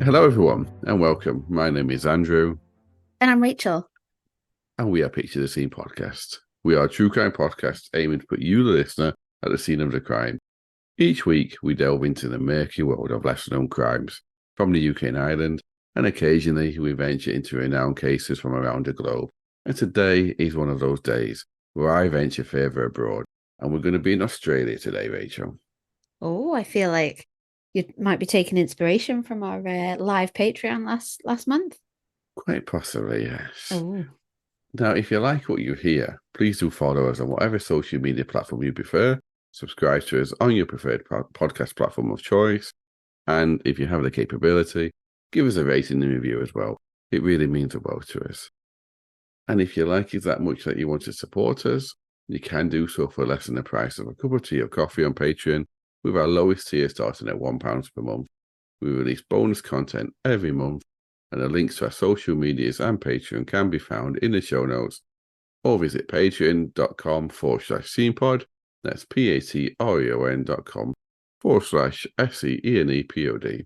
Hello, everyone, and welcome. My name is Andrew. And I'm Rachel. And we are Picture the Scene podcast. We are a true crime podcast aiming to put you, the listener, at the scene of the crime. Each week, we delve into the murky world of lesser-known crimes from the UK and Ireland, and occasionally we venture into renowned cases from around the globe. And today is one of those days where I venture further abroad, and we're going to be in Australia today, Rachel. Oh, I feel like you might be taking inspiration from our live Patreon last month. Quite possibly, yes. Oh, Now, if you like what you hear, please do follow us on whatever social media platform you prefer. Subscribe to us on your preferred podcast platform of choice. And if you have the capability, give us a rating and review as well. It really means the world to us. And if you like it that much that you want to support us, you can do so for less than the price of a cup of tea or coffee on Patreon, with our lowest tier starting at £1 per month. We release bonus content every month, and the links to our social medias and Patreon can be found in the show notes, or visit patreon.com/scenepod. That's patreon.com/SCENEPOD.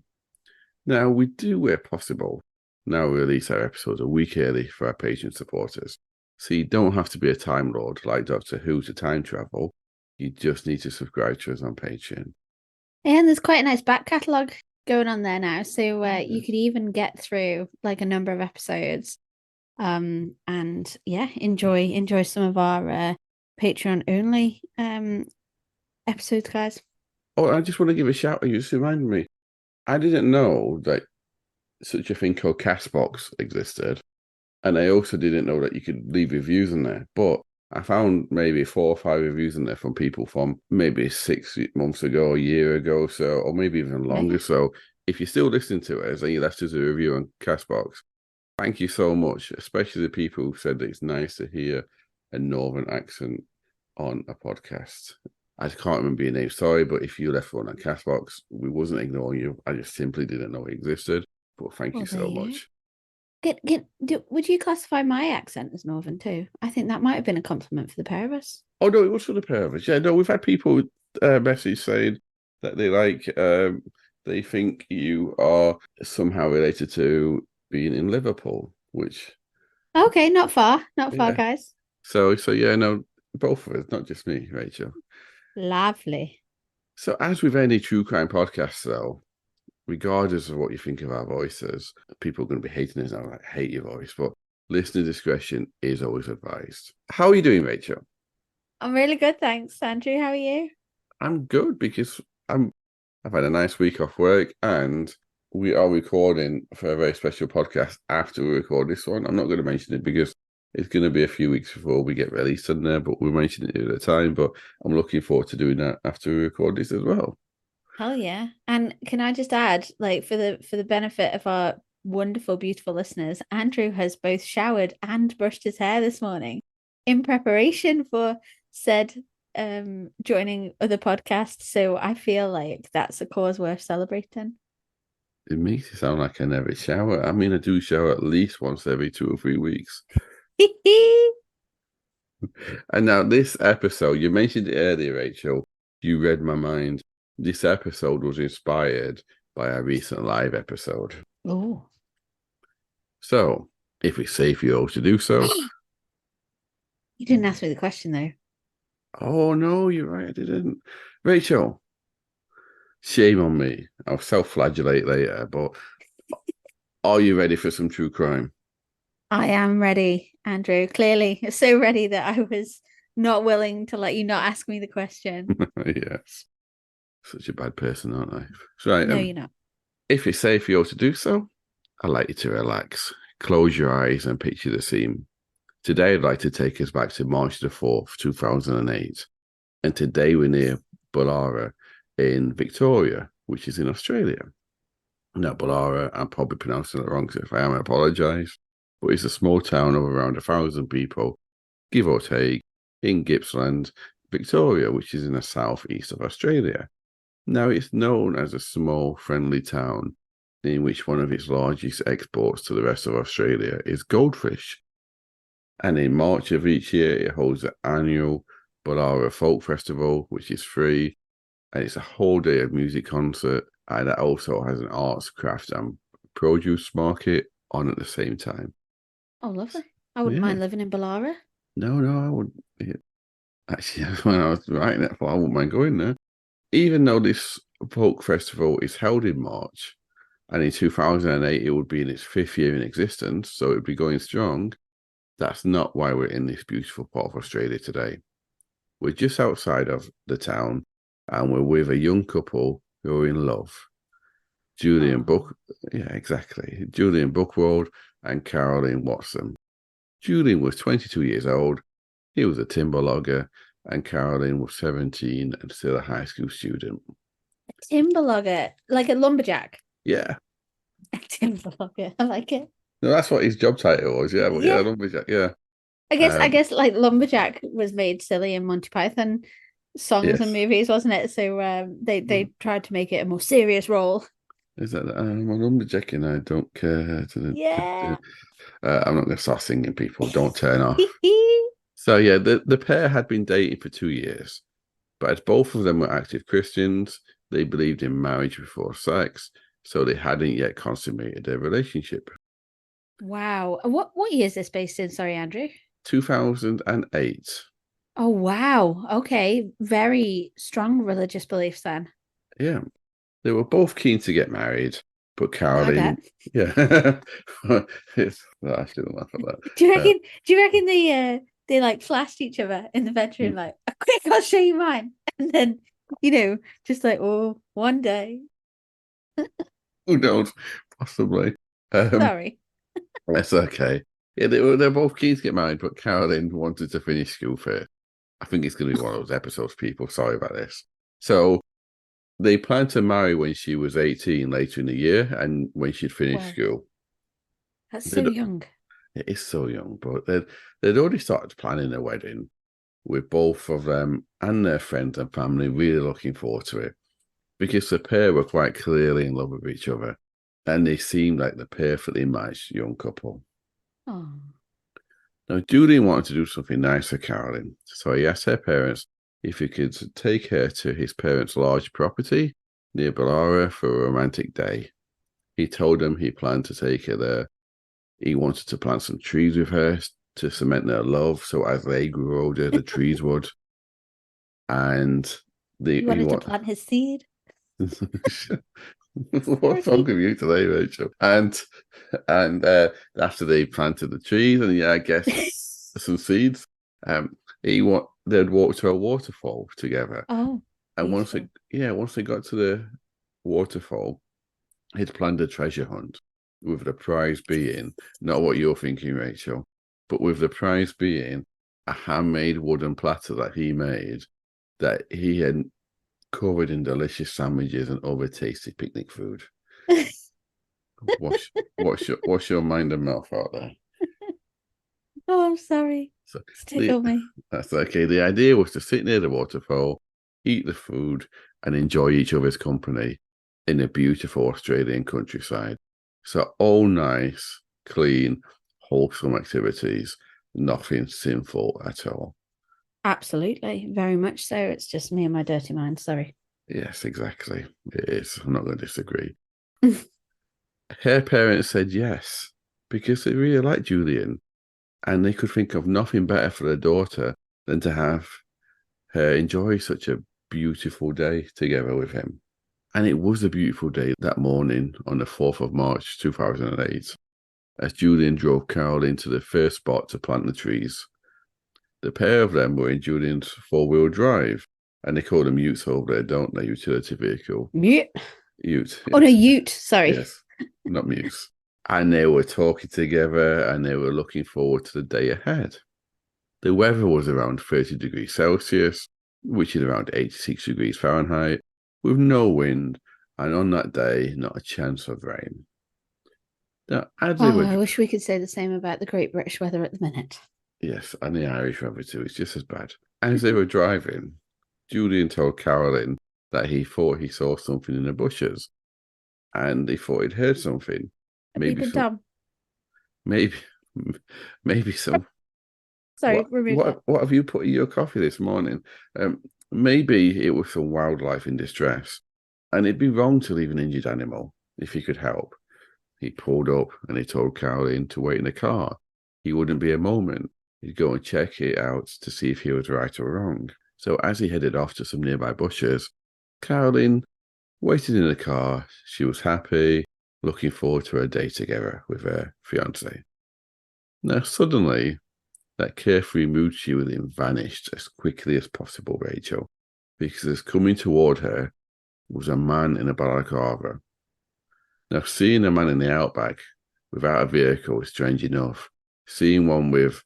Now, we do, where possible, now release our episodes a week early for our Patreon supporters. So you don't have to be a Time Lord like Doctor Who to time travel. You just need to subscribe to us on Patreon. and there's quite a nice back catalogue going on there now. So you could even get through like a number of episodes. And yeah, enjoy some of our Patreon only episodes, guys. Oh, I just want to give a shout out. You just reminded me. I didn't know that such a thing called Castbox existed. And I also didn't know that you could leave reviews in there. But I found maybe 4 or 5 reviews in there from people from maybe 6 months ago, a year ago, so, or maybe even longer. Right. So if you're still listening to us and you left us a review on Castbox, thank you so much, especially the people who said that it's nice to hear a Northern accent on a podcast. I can't remember your name, sorry, but if you left one on Castbox, we wasn't ignoring you. I just simply didn't know it existed. But thank you so much. Would you classify my accent as Northern too? I think that might have been a compliment for the pair of us. Oh no, it was for the pair of us. Yeah, no, we've had people message saying that they think you are somehow related to being in Liverpool, which Okay, not far, yeah. guys. So yeah, no, both of us, not just me, Rachel. Lovely. So as with any true crime podcast, though, regardless of what you think of our voices, people are going to be hating us now. Like, hate your voice, but listener discretion is always advised. How are you doing, Rachel? I'm really good, thanks. Andrew, how are you? I'm good because I've had a nice week off work and we are recording for a very special podcast after we record this one. I'm not going to mention it because it's going to be a few weeks before we get released on there, but we'll mention it at the time. But I'm looking forward to doing that after we record this as well. Hell yeah. And can I just add, like for the benefit of our wonderful, beautiful listeners, Andrew has both showered and brushed his hair this morning in preparation for said joining other podcasts. So I feel like that's a cause worth celebrating. It makes it sound like I never shower. I mean, I do shower at least once every 2 or 3 weeks. And now this episode, you mentioned it earlier, Rachel. You read my mind. This episode was inspired by our recent live episode. Oh. So, if it's safe for you all to do so. You didn't ask me the question though. Oh, no, you're right. I didn't. Rachel, shame on me. I'll self-flagellate later, but are you ready for some true crime? I am ready, Andrew. Clearly, so ready that I was not willing to let you not ask me the question. Yes. Such a bad person, aren't I? Right. No, you're not. If it's safe for you all to do so, I'd like you to relax. Close your eyes and picture the scene. Today, I'd like to take us back to March the 4th, 2008. And today we're near Bullara in Victoria, which is in Australia. Now, Bullara, I'm probably pronouncing it wrong, so if I am, I apologise. But it's a small town of around 1,000 people, give or take, in Gippsland, Victoria, which is in the southeast of Australia. Now, it's known as a small, friendly town in which one of its largest exports to the rest of Australia is goldfish. And in March of each year, it holds the annual Bullara Folk Festival, which is free. And it's a whole day of music concert. And it also has an arts, craft, and produce market on at the same time. Oh, lovely. I wouldn't mind living in Ballara. No, I would. Yeah. Actually, when I was writing it, I thought I wouldn't mind going there. Even though this folk festival is held in March, and in 2008 it would be in its 5th year in existence, so it would be going strong. That's not why we're in this beautiful part of Australia today. We're just outside of the town, and we're with a young couple who are in love. Julian Buchwald and Carolynne Watson. Julian was 22 years old. He was a timber logger, and Carolynne was 17 and still a high school student. A timber logger, like a lumberjack. Yeah. A timber logger. I like it. No, that's what his job title was. Yeah, but yeah, lumberjack. Yeah. I guess like lumberjack was made silly in Monty Python songs and movies, wasn't it? So they tried to make it a more serious role. Is that I'm a lumberjack and I don't care. Yeah. I'm not going to start singing, people. Don't turn off. So yeah, the pair had been dating for 2 years, but as both of them were active Christians, they believed in marriage before sex, so they hadn't yet consummated their relationship. Wow. What year is this based in? Sorry, Andrew. 2008. Oh, wow. Okay. Very strong religious beliefs then. Yeah. They were both keen to get married, but Carolynne, yeah. I shouldn't laugh at that. Do you reckon they like flashed each other in the bedroom like, quick, I'll show you mine. And then, just like, oh, one day. Who knows? Possibly. Sorry. That's okay. Yeah, they're both keen to get married, but Carolynne wanted to finish school first. I think it's going to be one of those episodes, people. Sorry about this. So they planned to marry when she was 18 later in the year and when she'd finished school. That's so young. It is so young, but they'd already started planning a wedding with both of them and their friends and family really looking forward to it because the pair were quite clearly in love with each other and they seemed like the perfectly matched young couple. Oh. Now, Julian wanted to do something nice for Carolynne, so he asked her parents if he could take her to his parents' large property near Ballara for a romantic day. He told them he planned to take her there. He wanted to plant some trees with her to cement their love, so as they grew older, the trees would. And he wanted to plant his seed. What's wrong with you today, Rachel? And after they planted the trees and I guess some seeds, they'd walk to a waterfall together. Oh, and once they got to the waterfall, he'd planned a treasure hunt with the prize being not what you're thinking, Rachel, but with the prize being a handmade wooden platter that he made that he had covered in delicious sandwiches and other tasty picnic food. What's your mind and mouth out there? Oh, I'm sorry. Tickle me. That's okay. The idea was to sit near the waterfall, eat the food, and enjoy each other's company in a beautiful Australian countryside. So all nice, clean, wholesome activities, nothing sinful at all. Absolutely. Very much so. It's just me and my dirty mind. Sorry. Yes, exactly. It is. I'm not going to disagree. Her parents said yes, because they really liked Julian, and they could think of nothing better for their daughter than to have her enjoy such a beautiful day together with him. And it was a beautiful day that morning on the 4th of March, 2008, as Julian drove Carolynne to the first spot to plant the trees. The pair of them were in Julian's four-wheel drive, and they call them utes over there, don't they? Utility vehicle. Ute. Ute. Yes. Oh, no, ute. Sorry. Yes, not mutes. And they were talking together, and they were looking forward to the day ahead. The weather was around 30 degrees Celsius, which is around 86 degrees Fahrenheit, with no wind, and on that day, not a chance of rain. Now, I wish we could say the same about the Great British weather at the minute. Yes, and the Irish weather too. It's just as bad. As they were driving, Julian told Carolynne that he thought he saw something in the bushes, and he thought he'd heard something. Maybe some. Sorry, what have you put in your coffee this morning? Maybe it was some wildlife in distress, and it'd be wrong to leave an injured animal if you could help. He pulled up and he told Carolynne to wait in the car. He wouldn't be a moment. He'd go and check it out to see if he was right or wrong. So as he headed off to some nearby bushes, Carolynne waited in the car. She was happy, looking forward to her day together with her fiancé. Now suddenly, that carefree mood she was in vanished as quickly as possible, Rachel, because coming toward her was a man in a balaclava. Now, seeing a man in the outback without a vehicle is strange enough. Seeing one with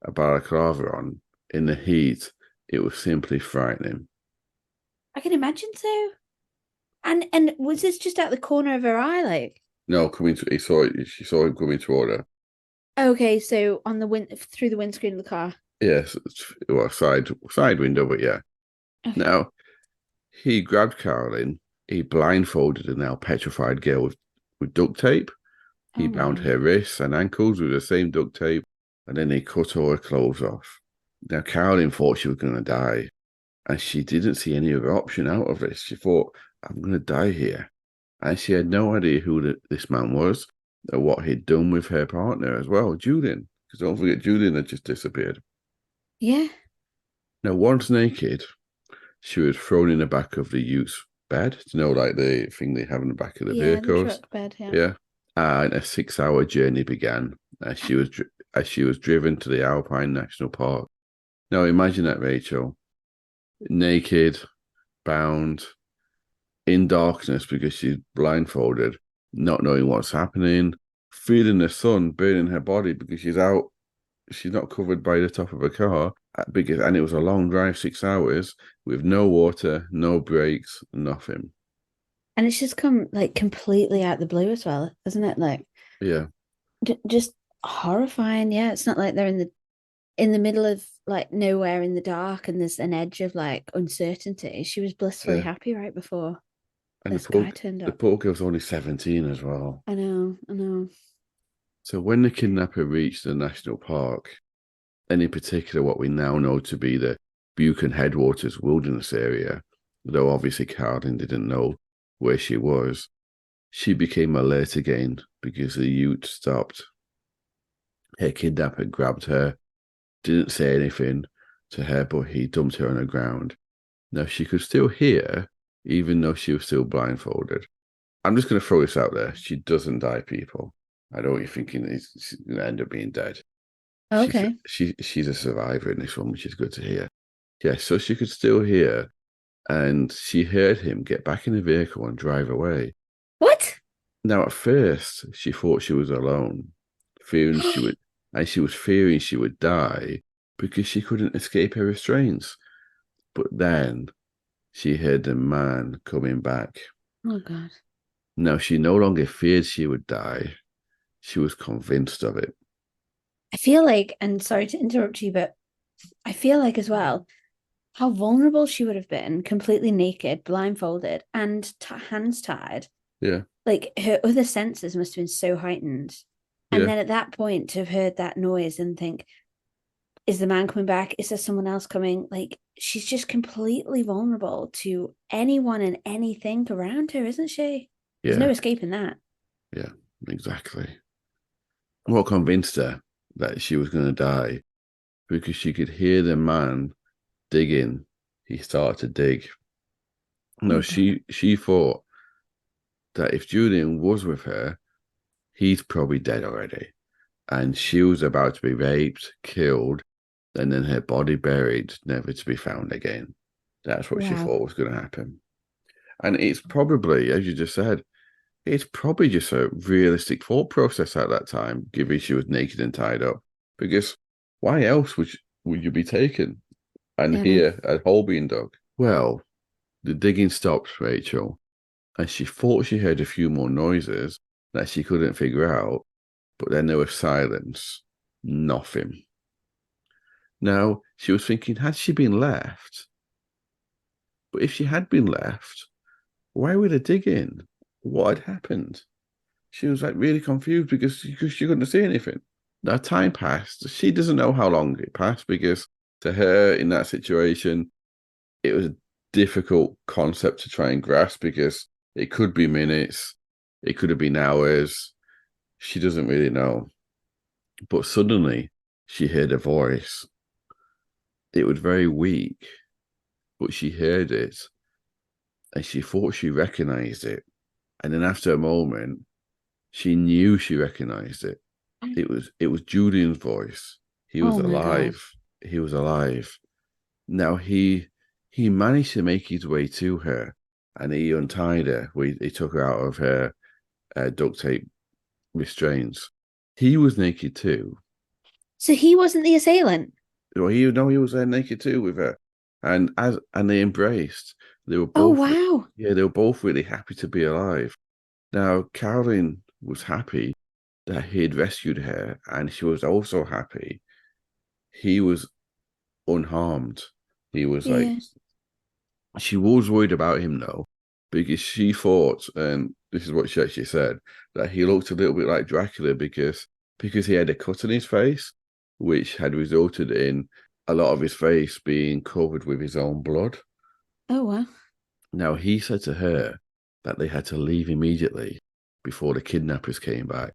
a balaclava on in the heat, it was simply frightening. I can imagine so. And was this just out the corner of her eye, like? No, she saw him coming toward her. Okay, so on the through the windscreen of the car. Yes, well, side window, but yeah. Okay. Now, he grabbed Carolynne. He blindfolded a now petrified girl with duct tape. He bound her wrists and ankles with the same duct tape, and then he cut all her clothes off. Now, Carolynne thought she was going to die, and she didn't see any other option out of this. She thought, I'm going to die here. And she had no idea who this man was or what he'd done with her partner as well, Julian. Because don't forget, Julian had just disappeared. Yeah. Now, once naked, she was thrown in the back of the Ute's bed. You know, like the thing they have in the back of the vehicles. The truck bed, Yeah. And a 6-hour journey began as she was driven to the Alpine National Park. Now imagine that, Rachel, naked, bound, in darkness because she's blindfolded, not knowing what's happening, feeling the sun burning her body because she's out. She's not covered by the top of a car. And it was a long drive, 6 hours, with no water, no brakes, nothing. And it's just come like completely out the blue as well, isn't it? Like, yeah, just horrifying. Yeah, it's not like they're in the middle of like nowhere in the dark and there's an edge of like uncertainty. She was blissfully happy right before this guy turned up. The poor girl's only 17 as well. I know. So when the kidnapper reached the national park, and in particular what we now know to be the Buchan Headwaters Wilderness Area, though obviously Carolynne didn't know where she was, she became alert again because the Ute stopped. Her kidnapper grabbed her, didn't say anything to her, but he dumped her on the ground. Now, she could still hear, even though she was still blindfolded. I'm just going to throw this out there. She doesn't die, people. I know what you're thinking. She's going to end up being dead. Okay. She's a survivor in this one, which is good to hear. Yeah, so she could still hear, and she heard him get back in the vehicle and drive away. What? Now, at first, she thought she was alone, fearing she was fearing she would die because she couldn't escape her restraints. But then she heard the man coming back. Oh, God. Now, she no longer feared she would die. She was convinced of it. I feel like, and sorry to interrupt you, but I feel like as well, how vulnerable she would have been, completely naked, blindfolded, and hands tied. Yeah. Like her other senses must have been so heightened. And then at that point, to have heard that noise and think, is the man coming back? Is there someone else coming? Like, she's just completely vulnerable to anyone and anything around her, isn't she? There's no escaping that. Yeah, exactly. What convinced her that she was going to die? Because she could hear the man digging. He started to dig. No, she thought that if Julian was with her, he's probably dead already. And she was about to be raped, killed, and then her body buried, never to be found again. That's what she thought was going to happen. And it's probably, as you just said, it's probably just a realistic thought process at that time, given she was naked and tied up. Because why else would you be taken and hear a hole being dug? Well, the digging stopped, Rachel, and she thought she heard a few more noises that she couldn't figure out, but then there was silence, nothing. Now, she was thinking, had she been left? But if she had been left, why were they digging? What had happened? She was like really confused because she couldn't see anything. Now, time passed. She doesn't know how long it passed because to her in that situation, it was a difficult concept to try and grasp because it could be minutes, it could have been hours, She doesn't really know. But suddenly she heard a voice. It was very weak, but she heard it and she thought she recognized it. And then after a moment, she knew she recognized it. It was Julian's voice. He was Oh my God. alive. He was alive. Now he managed to make his way to her, and he untied her. He took her out of her duct tape restraints. He was naked too. So he wasn't the assailant. Well, he was there naked too with her, and they embraced. They were Oh both, wow. yeah, they were both really happy to be alive. Now, Carolynne was happy that he had rescued her, and she was also happy he was unharmed. He was like, Yeah. she was worried about him though, because she thought, and this is what she actually said, that he looked a little bit like Dracula because he had a cut on his face, which had resulted in a lot of his face being covered with his own blood. Oh wow. Now he said to her that they had to leave immediately before the kidnappers came back.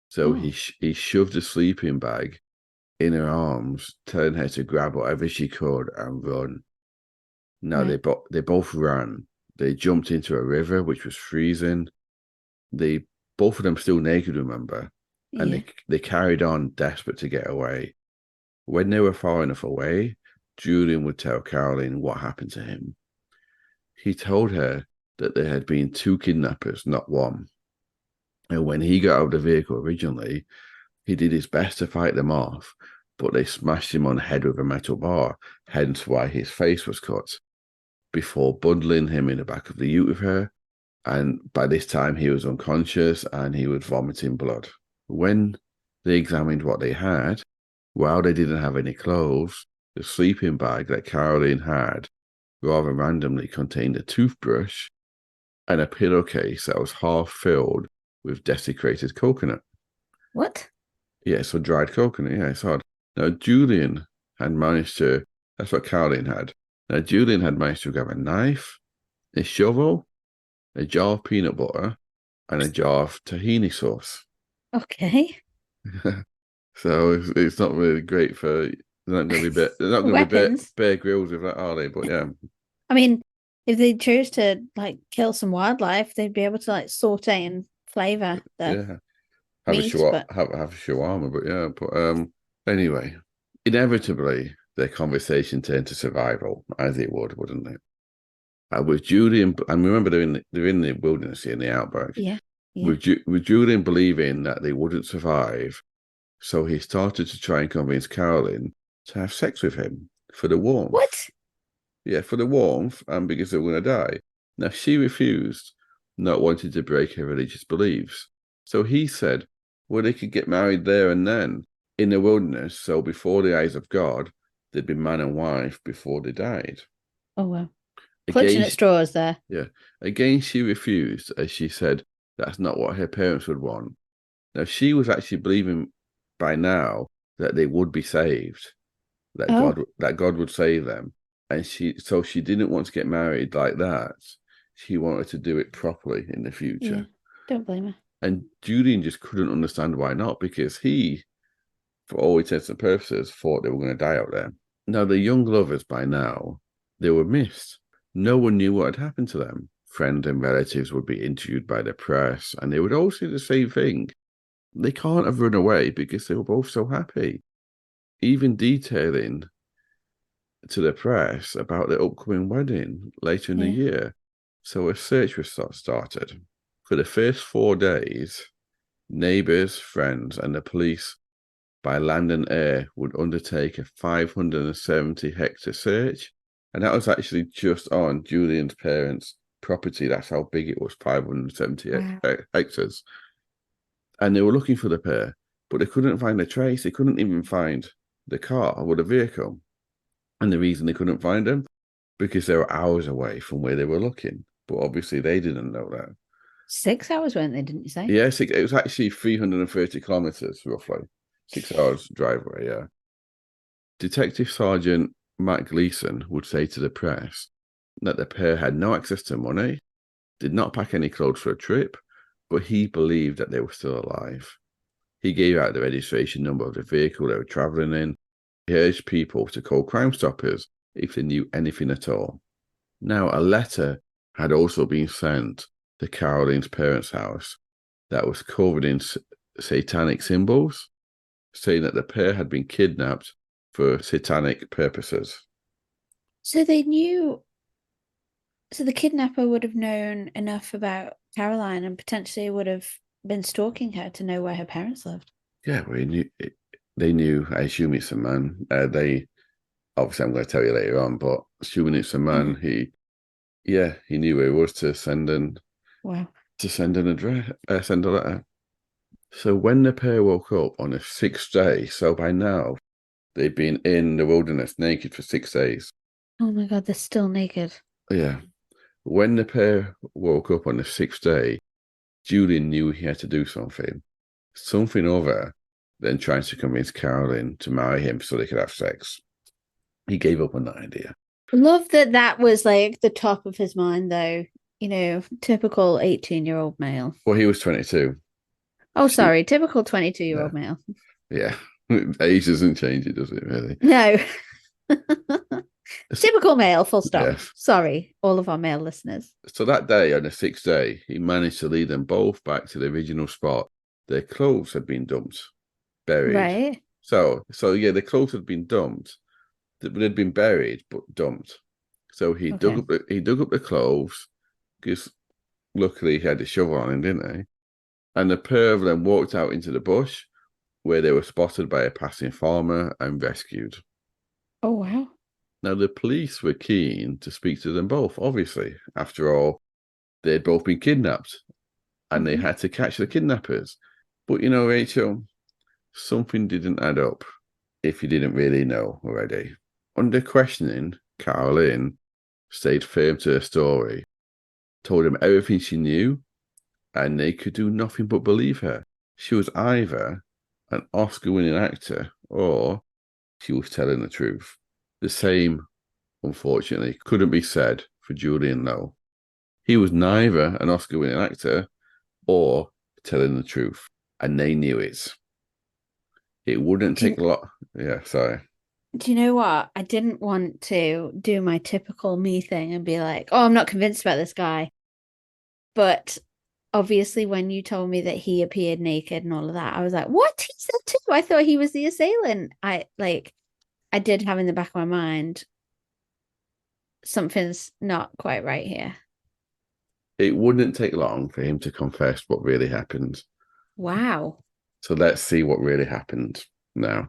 So Oh he shoved a sleeping bag in her arms, telling her to grab whatever she could and run. Now right. they both ran. They jumped into a river which was freezing. They both of them still naked, remember, and Yeah. they carried on, desperate to get away. When they were far enough away, Julian would tell Carolynne what happened to him. He told her that there had been two kidnappers, not one. And when he got out of the vehicle originally, he did his best to fight them off, but they smashed him on the head with a metal bar, hence why his face was cut, before bundling him in the back of the ute with her. And by this time, he was unconscious and he was vomiting blood. When they examined what they had, while they didn't have any clothes, the sleeping bag that Carolynne had rather randomly contained a toothbrush and a pillowcase that was half filled with desiccated coconut. What? Yeah, so dried coconut. Yeah, it's hard. Now, Julian had managed to, that's what Carolynne had. Now, Julian had managed to grab a knife, a shovel, a jar of peanut butter, and a jar of tahini sauce. Okay. So it's not really great for, they're not going to be Weapons. Bear Grylls with that, are they? But yeah, I mean, if they chose to like kill some wildlife, they'd be able to like saute and flavor the yeah. meat. But Have a shawarma, but yeah. But anyway, inevitably their conversation turned to survival, as it would, wouldn't it? With Julian, and remember they're in the wilderness here in the outback. yeah, yeah. With Julian believing that they wouldn't survive, so he started to try and convince Carolynne to have sex with him for the warmth. What? Yeah, for the warmth, and because they were going to die. Now she refused, not wanting to break her religious beliefs. So he said, well, they could get married there and then in the wilderness. So before the eyes of God, they'd be man and wife before they died. Oh well. Clutching Again, at straws there. yeah. Again, she refused, as she said that's not what her parents would want. Now, she was actually believing by now that they would be saved, Oh, that God would save them, and she didn't want to get married like that. She wanted to do it properly in the yeah. future. Don't blame her. And Julian just couldn't understand why not, because he, for all intents and purposes, thought they were going to die out there. Now, the young lovers by now, they were missed. No one knew what had happened to them. Friends and relatives would be interviewed by the press, and they would all say the same thing. They can't have run away because they were both so happy. Even detailing to the press about their upcoming wedding later in the Yeah. year. So a search was started. For the first 4 days, neighbours, friends, and the police by land and air would undertake a 570-hectare search. And that was actually just on Julian's parents' property. That's how big it was, 570 Wow. hectares. And they were looking for the pair, but they couldn't find a trace. They couldn't even find the car or the vehicle. And the reason they couldn't find them, because they were hours away from where they were looking. But obviously they didn't know that. 6 hours, weren't they? Didn't you say? Yes, it was actually 330 kilometers, roughly. 6 hours drive away, yeah. Detective Sergeant Matt Gleason would say to the press that the pair had no access to money, did not pack any clothes for a trip, but he believed that they were still alive. He gave out the registration number of the vehicle they were traveling in. He urged people to call Crime Stoppers if they knew anything at all. Now, a letter had also been sent to Carolynne's parents' house that was covered in satanic symbols, saying that the pair had been kidnapped for satanic purposes. So they knew. So the kidnapper would have known enough about Carolyn and potentially would have been stalking her to know where her parents lived. Yeah, well, they knew. I assume it's a man. They obviously, I'm going to tell you later on, but assuming it's a man, he knew where it was to send an address, send a letter. So when the pair woke up on the 6th day, so by now they'd been in the wilderness naked for 6 days. Oh my God, they're still naked. Yeah. When the pair woke up on the 6th day, Julian knew he had to do something other than trying to convince Carolynne to marry him so they could have sex. He gave up on that idea. Love that was like the top of his mind, though. You know, typical 18-year-old male. Well, he was 22. Oh, sorry, typical 22-year-old male. Yeah. Age doesn't change it, does it, really? No. Typical male, full stop. Yes. Sorry, all of our male listeners. So that day, on the 6th day, he managed to lead them both back to the original spot. Their clothes had been dumped, buried. Right. So yeah, the clothes had been dumped. They'd been buried, but dumped. So he dug up the clothes, because luckily he had a shovel on him, didn't he? And the pair of them walked out into the bush, where they were spotted by a passing farmer and rescued. Oh, wow. Now, the police were keen to speak to them both, obviously. After all, they'd both been kidnapped, and they had to catch the kidnappers. But, you know, Rachel, something didn't add up, if you didn't really know already. Under questioning, Carolynne stayed firm to her story, told them everything she knew, and they could do nothing but believe her. She was either an Oscar-winning actor or she was telling the truth. The same, unfortunately, couldn't be said for Julian, though. He was neither an Oscar-winning actor or telling the truth, and they knew it. It wouldn't take a lot. Yeah, sorry. Do you know what? I didn't want to do my typical me thing and be like, oh, I'm not convinced about this guy. But obviously, when you told me that he appeared naked and all of that, I was like, what? He's there too? I thought he was the assailant. I did have in the back of my mind, something's not quite right here. It wouldn't take long for him to confess what really happened. Wow. So let's see what really happened now.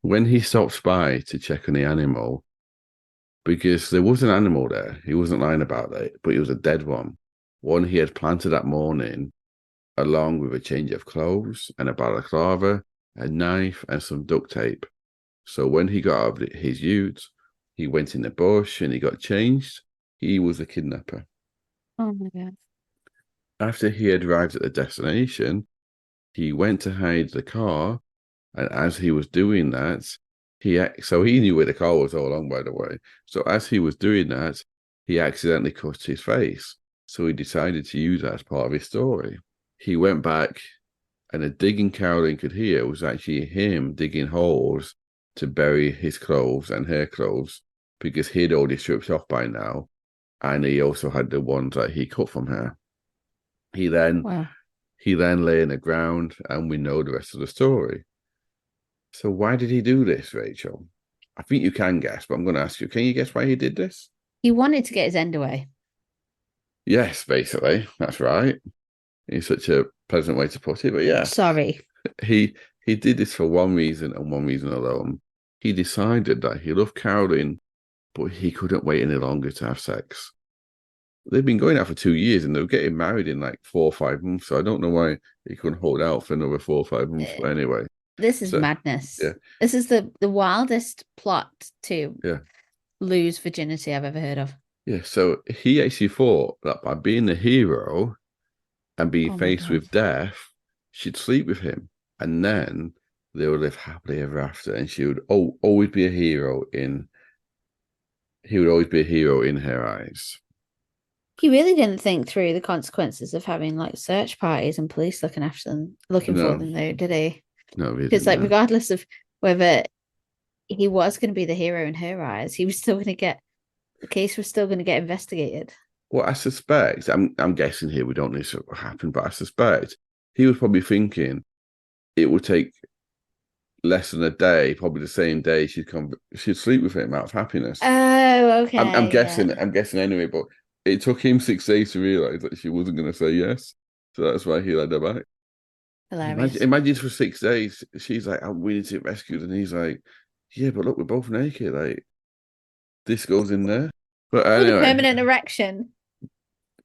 When he stopped by to check on the animal, because there was an animal there, he wasn't lying about that, but it was a dead one he had planted that morning, along with a change of clothes and a balaclava, a knife, and some duct tape. So when he got out of his ute, he went in the bush and he got changed. He was a kidnapper. Oh my God. After he had arrived at the destination, he went to hide the car, and as he was doing that, so he knew where the car was all along, by the way. So as he was doing that, he accidentally cut his face. So he decided to use that as part of his story. He went back, and the digging Carolynne could hear was actually him digging holes to bury his clothes and her clothes, because he'd already stripped off by now, and he also had the ones that he cut from her. He then lay in the ground, and we know the rest of the story. So why did he do this, Rachel? I think you can guess, but I'm going to ask you, can you guess why he did this? He wanted to get his end away. Yes, basically. That's right. It's such a pleasant way to put it, but yeah. Sorry. He did this for one reason and one reason alone. He decided that he loved Carolynne, but he couldn't wait any longer to have sex. They've been going out for 2 years, and they were getting married in like 4 or 5 months, so I don't know why he couldn't hold out for another 4 or 5 months, but anyway. This is madness. Yeah. This is the wildest plot to lose virginity I've ever heard of. Yeah, so he actually thought that by being the hero and being faced with death, she'd sleep with him, and then they would live happily ever after, and she would always be a hero he would always be a hero in her eyes. He really didn't think through the consequences of having like search parties and police looking for No, them, though, did he? no, he Because didn't. like, No. regardless of whether he was going to be the hero in her eyes, he was still going to get the case was still going to get investigated. Well, I suspect, I'm guessing here, we don't know what happened, but I suspect he was probably thinking it would take less than a day, probably the same day she'd sleep with him out of happiness. Oh, I'm okay, guessing, yeah, I'm guessing anyway, but it took him 6 days to realize that she wasn't going to say yes. So that's why he led her back. hilarious. Imagine for 6 days, she's like, "Oh, we need to get rescued," and he's like, "Yeah, but look, we're both naked. Like this goes in there." But With a anyway, permanent erection,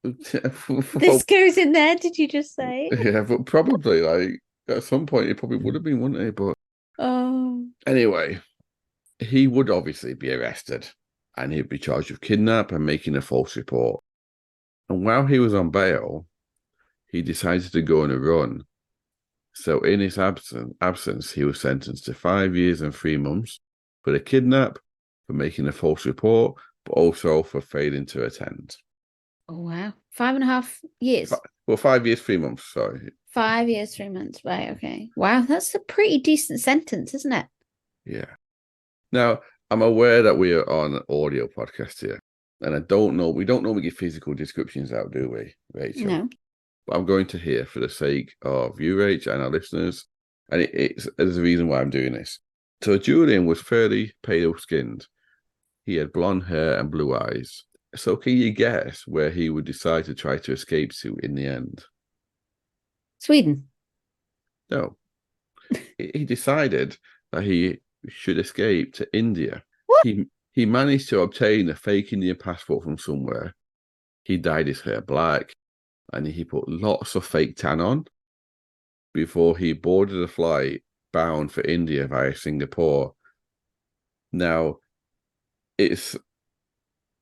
well, this goes in there. Did you just say? yeah, but probably like at some point it probably would have been, wouldn't it? But Oh, anyway, he would obviously be arrested, and he'd be charged with kidnap and making a false report. And while he was on bail, he decided to go on a run. So in his absence, he was sentenced to 5 years and 3 months for the kidnap, for making a false report, but also for failing to attend. oh wow, 5.5 years. Well, 5 years, 3 months. Sorry. 5 years, 3 months. Right, okay. Wow, that's a pretty decent sentence, isn't it? Yeah. Now, I'm aware that we are on an audio podcast here, and I don't know, we don't normally give physical descriptions out, do we, Rachel? No. But I'm going to hear for the sake of you, Rach, and our listeners, and there's a reason why I'm doing this. So Julian was fairly pale-skinned. He had blonde hair and blue eyes. So can you guess where he would decide to try to escape to in the end? Sweden. No. He decided that he should escape to India. What? He managed to obtain a fake Indian passport from somewhere. He dyed his hair black and he put lots of fake tan on before he boarded a flight bound for India via Singapore. Now, it's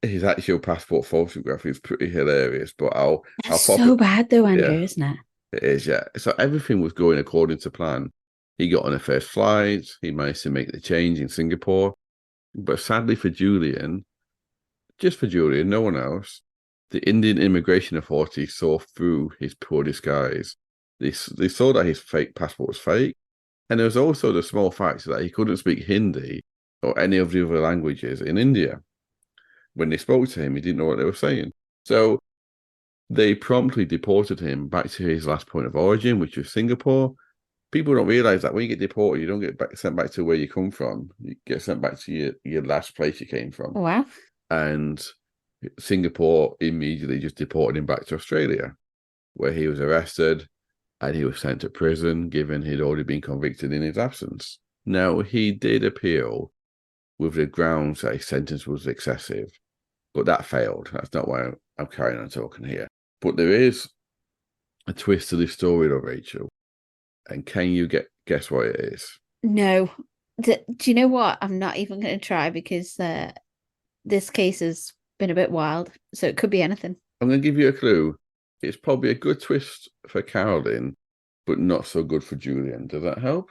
his actual passport photograph is pretty hilarious, but I'll That's pop so it. bad though, Andrew, Yeah, isn't it? it is, yeah. So everything was going according to plan. He got on a first flight, he managed to make the change in Singapore. But sadly for Julian, just for Julian, no one else, the Indian immigration authorities saw through his poor disguise. They saw that his fake passport was fake. And there was also the small fact that he couldn't speak Hindi or any of the other languages in India. When they spoke to him, he didn't know what they were saying. So they promptly deported him back to his last point of origin, which was Singapore. People don't realize that when you get deported, you don't get sent back to where you come from. You get sent back to your last place you came from. Wow. And Singapore immediately just deported him back to Australia, where he was arrested and he was sent to prison, given he'd already been convicted in his absence. Now, he did appeal with the grounds that his sentence was excessive, but that failed. That's not why I'm carrying on talking here. But there is a twist to this story, though, Rachel. And can you guess what it is? No. Do you know what? I'm not even going to try because this case has been a bit wild. So it could be anything. I'm going to give you a clue. It's probably a good twist for Carolynne, but not so good for Julian. Does that help?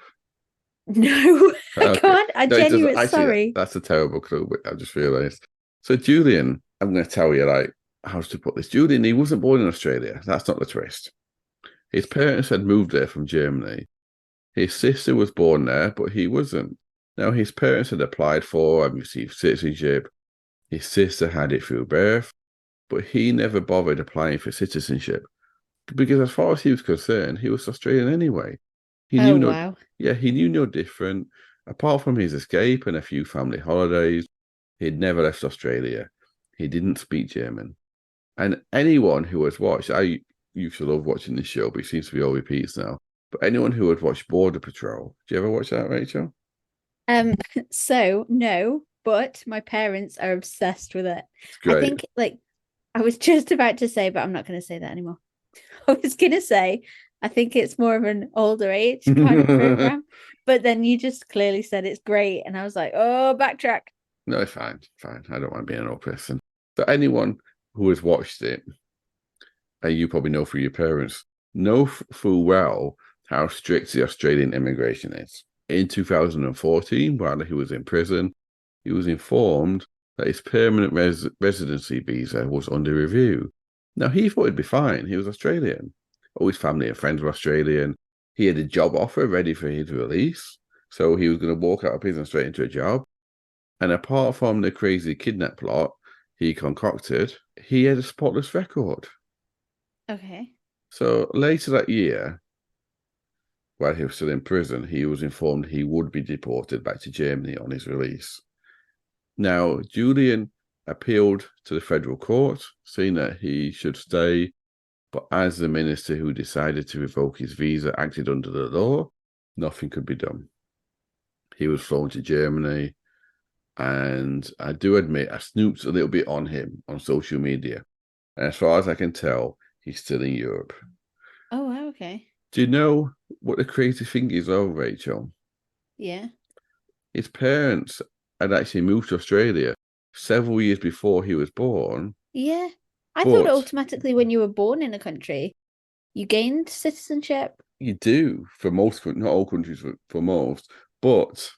No, I Okay. can't. I No, it doesn't. genuinely Actually, sorry. that's a terrible clue, but I just realised. So Julian, I'm going to tell you, like, how to put this. Julian, he wasn't born in Australia. That's not the twist. His parents had moved there from Germany. His sister was born there, but he wasn't. Now, his parents had applied for and received citizenship. His sister had it through birth, but he never bothered applying for citizenship because, as far as he was concerned, he was Australian anyway. He Oh, knew no, wow. yeah, he knew no different. Apart from his escape and a few family holidays, he'd never left Australia. He didn't speak German. And anyone who has watched, I used to love watching this show, but it seems to be all repeats now. But anyone who had watched Border Patrol, do you ever watch that, Rachel? So no, but my parents are obsessed with it. It's I great. think like I was just about to say, but I'm not going to say that anymore. I was going to say, I think it's more of an older age kind of program, but then you just clearly said it's great. And I was like, oh, backtrack. No, it's fine. Fine. I don't want to be an old person. So anyone who has watched it, and you probably know through your parents, know full well how strict the Australian immigration is. In 2014, while he was in prison, he was informed that his permanent residency visa was under review. Now, he thought he'd be fine. He was Australian. All his family and friends were Australian. He had a job offer ready for his release. So he was going to walk out of prison straight into a job. And apart from the crazy kidnap plot he concocted, he had a spotless record. Okay. So later that year, while he was still in prison, he was informed he would be deported back to Germany on his release. Now, Julian appealed to the federal court, saying that he should stay, but as the minister who decided to revoke his visa acted under the law, nothing could be done. He was flown to Germany, and I do admit I snooped a little bit on him on social media. And as far as I can tell, he's still in Europe. Oh, wow, okay. Do you know what the crazy thing is, though, Rachel? Yeah. His parents had actually moved to Australia several years before he was born. Yeah. I thought But automatically when you were born in a country, you gained citizenship. you do for most, not all countries, for most. But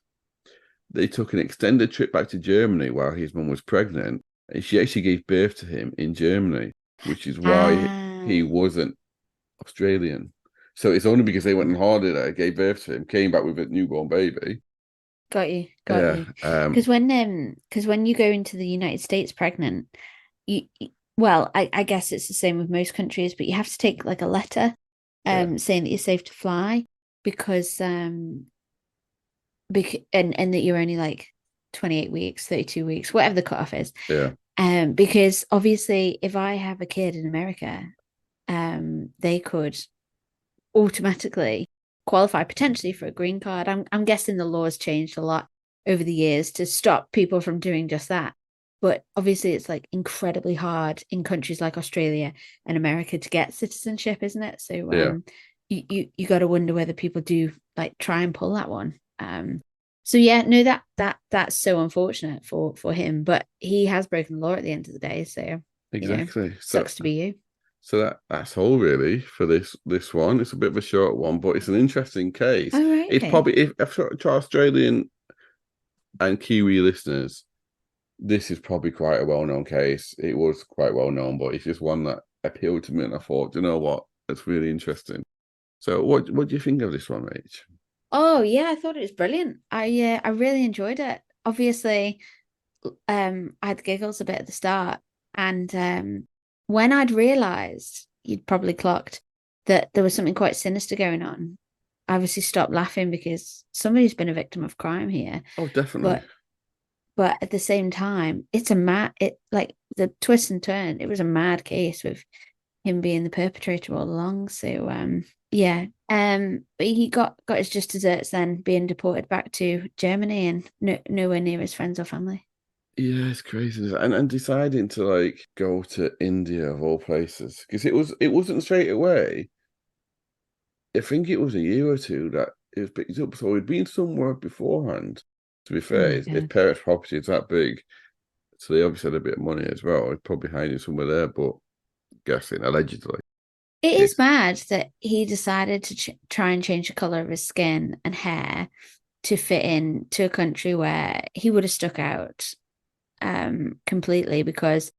they took an extended trip back to Germany while his mum was pregnant, and she actually gave birth to him in Germany, which is why he Ah, wasn't Australian. So it's only because they went on holiday there, gave birth to him, came back with a newborn baby. got you, got Yeah, you. Because when you go into the United States pregnant, well, I guess it's the same with most countries, but you have to take like a letter yeah, saying that you're safe to fly because and that you're only like 28 weeks, 32 weeks, whatever the cutoff is. yeah. Because obviously if I have a kid in America, they could automatically qualify potentially for a green card. I'm guessing the laws changed a lot over the years to stop people from doing just that. But obviously it's like incredibly hard in countries like Australia and America to get citizenship, isn't it? So Yeah, you got to wonder whether people do like try and pull that one. So yeah, no, that's so unfortunate for him, but he has broken the law at the end of the day. So, exactly. So sucks to be you. that's all really for this one. It's a bit of a short one, but it's an interesting case. Oh, right, It's okay. probably if to Australian and Kiwi listeners, this is probably quite a well-known case. It was quite well known, but it's just one that appealed to me, and I thought, you know what, that's really interesting. So, what do you think of this one, Rach? Oh yeah, I thought it was brilliant. I really enjoyed it. Obviously, I had giggles a bit at the start, and when I'd realised you'd probably clocked that there was something quite sinister going on, I obviously stopped laughing because somebody's been a victim of crime here. Oh, definitely. But at the same time, it's a mad it like the twist and turn. It was a mad case with him being the perpetrator all along. So yeah. But he got his just desserts then being deported back to Germany and nowhere near his friends or family. Yeah, it's crazy, and deciding to like go to India of all places because it wasn't straight away. I think it was a year or two that it was picked up. So he'd been somewhere beforehand. To be Oh fair, my his God. parents' property is that big, so they obviously had a bit of money as well. He's probably hiding somewhere there, but guessing allegedly. It is It's mad that he decided to try and change the color of his skin and hair to fit in to a country where he would have stuck out completely because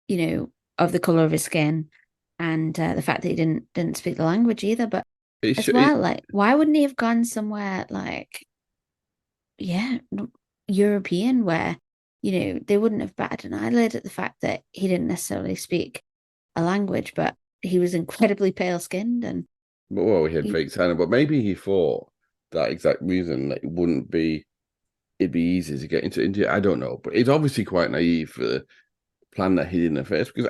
of the color of his skin and the fact that he didn't speak the language either. But it's as it, well, like, why wouldn't he have gone somewhere like, yeah, European, where they wouldn't have batted an eyelid at the fact that he didn't necessarily speak a language, but he was incredibly pale skinned and but well, he had he fake tanner, but maybe he thought that exact reason that it'd be easy to get into India. I don't know, but it's obviously quite naive for the plan that he did in the first because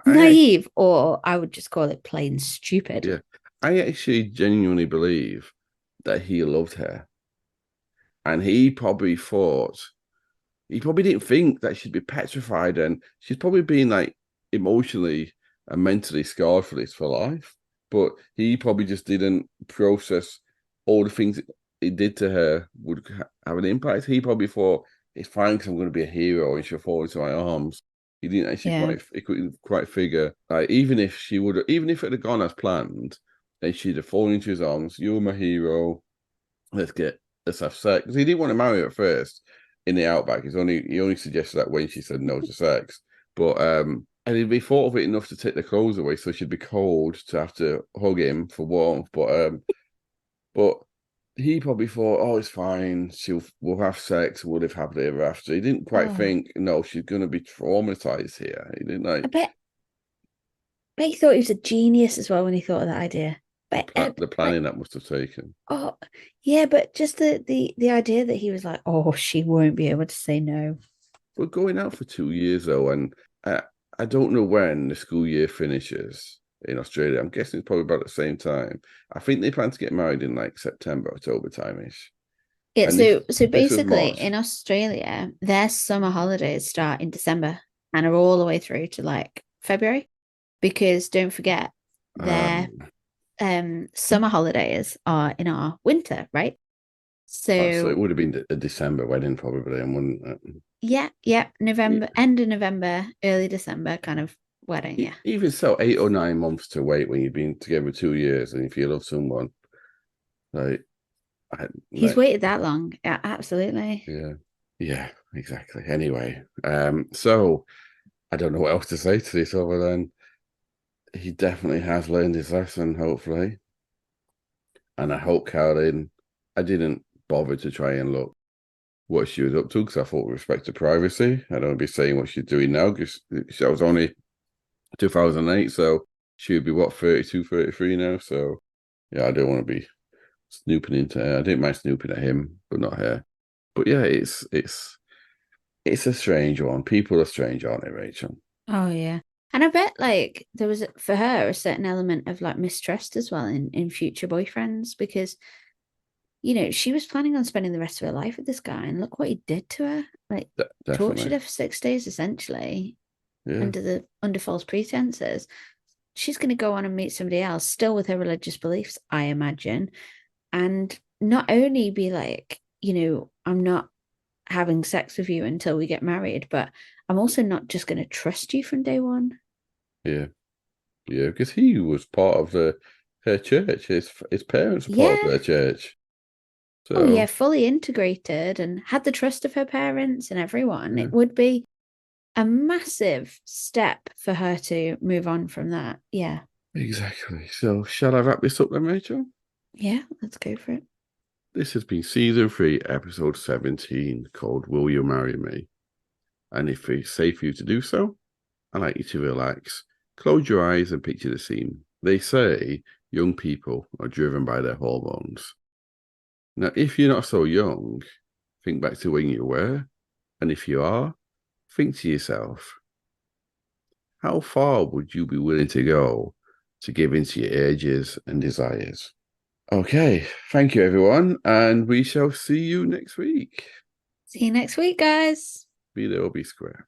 naive, or I would just call it plain stupid. yeah, I actually genuinely believe that he loved her. And he probably didn't think that she'd be petrified and she's probably been like emotionally and mentally scarred for this for life. But he probably just didn't process all the things it did to her would have an impact. He probably thought it's fine because I'm going to be a hero and she'll fall into my arms. He didn't actually Yeah, he couldn't quite figure like even if it had gone as planned, and she'd have fallen into his arms. You're my hero. Let's get let's have sex. Because he didn't want to marry her at first in the outback. He only suggested that when she said no to sex. But And he'd be thought of it enough to take the clothes away, so she'd be cold to have to hug him for warmth. But he probably thought, oh, it's fine. We'll have sex. We'll live happily ever after. He didn't quite Oh, think, no, she's going to be traumatized here. He didn't I like bet he thought he was a genius as well when he thought of that idea. But the like, planning that must have taken. oh yeah, but just the idea that he was like, oh, she won't be able to say no. We're going out for 2 years though, and I don't know when the school year finishes in Australia. I'm guessing it's probably about the same time. I think they plan to get married in like September, October time-ish. Yeah, And so this was basically March. in Australia, their summer holidays start in December and are all the way through to like February. Because don't forget, their Um, summer holidays are in our winter, right? so it So would have been a December wedding probably, and wouldn't it? yeah, November, end of November, early December kind of wedding, yeah. Even so, 8 or 9 months to wait when you've been together 2 years, and if you love someone, like, He's like, waited that long. Yeah, absolutely. yeah, yeah, exactly. Anyway, so I don't know what else to say to this other than he definitely has learned his lesson, hopefully. And I hope Carolynne, I didn't bother to try and look what she was up to because I thought with respect to privacy, I don't want to be saying what she's doing now because that was only 2008. So she would be what, 32, 33 now. So yeah, I don't want to be snooping into her. I didn't mind snooping at him, but not her. But yeah, it's a strange one. People are strange, aren't they, Rachel? Oh yeah. And I bet like there was for her a certain element of like mistrust as well in future boyfriends because she was planning on spending the rest of her life with this guy and look what he did to her. Like tortured Definitely. her for 6 days essentially Yeah, under false pretenses. She's going to go on and meet somebody else, still with her religious beliefs, I imagine, and not only be like, I'm not having sex with you until we get married, but I'm also not just going to trust you from day one. yeah, yeah. Because he was part of her church. His parents were part of Yeah. their church. Oh, yeah, So fully integrated and had the trust of her parents and everyone. yeah, It would be a massive step for her to move on from that. Yeah. exactly. So shall I wrap this up then, Rachel? Yeah, let's go for it. This has been season 3, episode 17, called Will You Marry Me? And if it's safe for you to do so, I'd like you to relax, close your eyes and picture the scene. They say young people are driven by their hormones. Now, if you're not so young, think back to when you were. And if you are, think to yourself, how far would you be willing to go to give in to your urges and desires? Okay, thank you, everyone. And we shall see you next week. See you next week, guys. Be there or be square.